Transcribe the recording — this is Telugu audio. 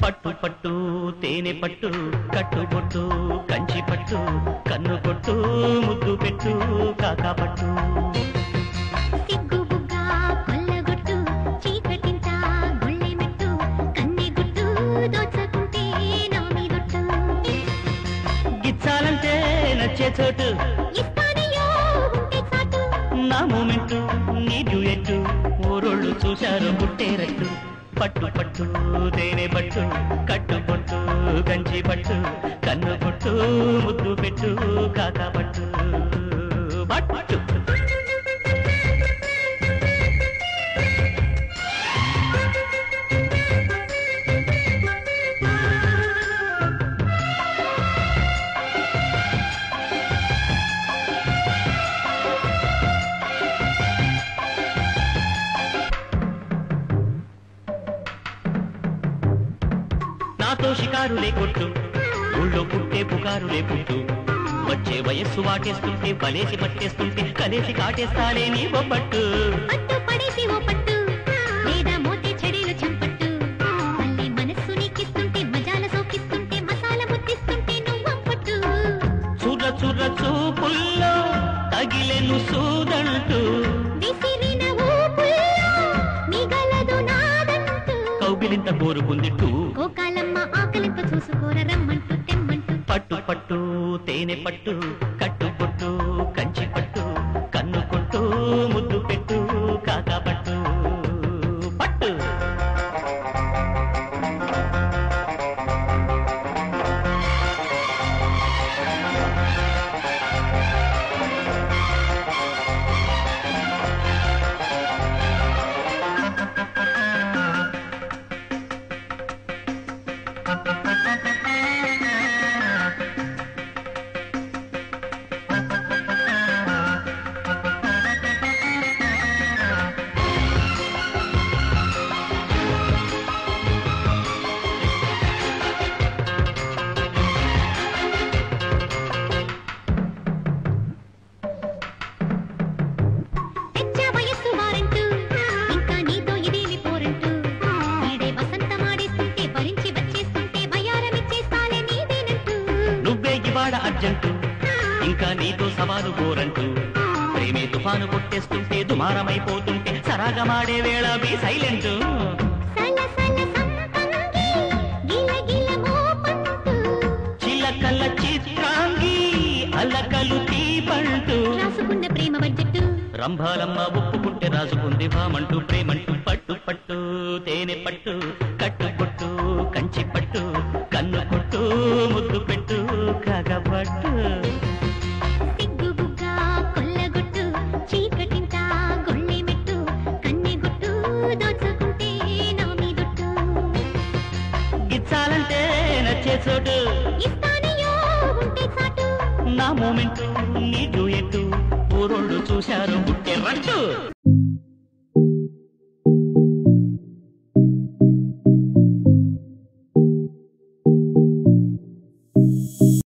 పట్టు పట్టు తేనె పట్టు కట్టుబొట్టు కంచి పట్టు కన్ను కొట్టు ముద్దు పెట్టు కాకా పట్టు గిచ్చాలంటే నచ్చే చోటు నా మూమెంటు నీ డ్యూయెట్టు ఊరోళ్ళు చూశారు పుట్టేరట్టు పట్టు పట్టు తేనె పట్టు కట్టుబొట్టు కంచి పట్టు కన్ను కొట్టు ముద్దు పెట్టు కాకా పట్టు పట్టు నాతో షికారులే కొట్టు ఊళ్ళో పుట్టే పుకారులే పుట్టు వచ్చే వయస్సు వాటేస్తుంటే బలేసి పట్టేస్తుంటే కలేసి కాటేస్తాలే నీ బొబ్బట్టు చూర్ర చూర్ర చూపుల్లో తగిలెను సూదంటూ కౌగిలింత కోరుకుందిట్టు పట్టు పట్టు తేనె పట్టు కట్టుబొట్టు కంచి పట్టు కన్ను కొట్టు ముద్దు పెట్టు కాకా పట్టు పట్టు అర్జెంటు ఇంకా నీతో సవాలు గోరంటూ ప్రేమే తుఫాను కొట్టేస్తుంటే దుమారమైపోతుంటే సరాగమాడే వేళ బీ సైలెంట్ చిలకల చిత్రాంగి అల్లకలు తీపంటూ రాసుకున్న ప్రేమ బడ్జెట్టు రంభాలమ్మ ఒప్పుకుంటే రాసుకుంది భామంటూ ప్రేమంటూ పట్టు పట్టు తేనె పట్టు కట్టుబొట్టు కంచి పట్టు కన్ను కొట్టు ముద్దు పెట్టు కాగబట్టు గిచ్చాలంటే నచ్చే చోటు నా మూమెంటు నీ డ్యూయెట్టు ఊరోళ్ళు చూశారు పుట్టే రట్టు